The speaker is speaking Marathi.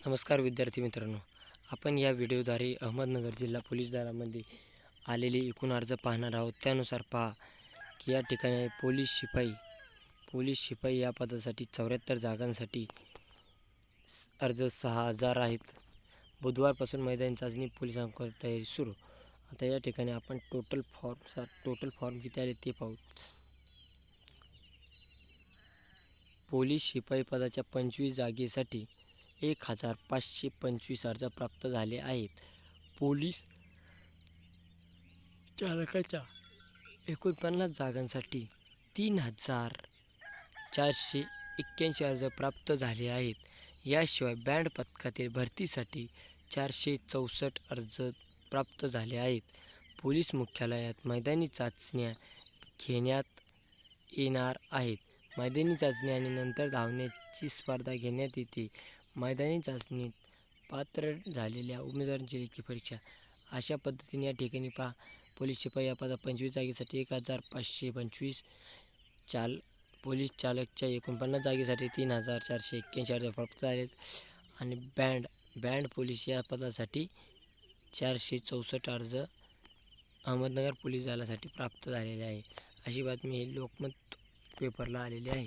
नमस्कार विद्यार्थी मित्रांनो, आपण या व्हिडिओद्वारे अहमदनगर जिल्हा पोलीस दलामध्ये आलेले एकूण अर्ज पाहणार आहोत. त्यानुसार पहा की या ठिकाणी पोलीस शिपाई या पदासाठी 74 जागांसाठी अर्ज 6000 आहेत. बुधवारपासून मैदानी चाचणी पोलिसांकडून तयारी सुरू. आता या ठिकाणी आपण टोटल फॉर्म किती आले ते पाहू. पोलीस शिपाई पदाच्या 25 जागेसाठी 1525 अर्ज प्राप्त झाले आहेत. पोलीस चालकाच्या 49 जागांसाठी 3481 अर्ज प्राप्त झाले आहेत. याशिवाय बँड पथकातील भरतीसाठी 464 अर्ज प्राप्त झाले आहेत. पोलीस मुख्यालयात मैदानी चाचण्या घेण्यात येणार आहेत. मैदानी चाचणी आणि नंतर धावण्याची स्पर्धा घेण्यात येते. मैदानी चाचणीत पात्र झालेल्या उमेदवारांची लेखी परीक्षा. अशा पद्धतीने या ठिकाणी पहा, पोलीस शिपाई या पदा 25 जागेसाठी 1525, पोलीस चालकच्या 49 जागेसाठी 3481 अर्ज प्राप्त झालेत आणि बँड पोलीस या पदासाठी 464 अर्ज अहमदनगर पोलीस दलासाठी प्राप्त झालेले आहे. अशी बातमी लोकमत पेपरला आलेली आहे.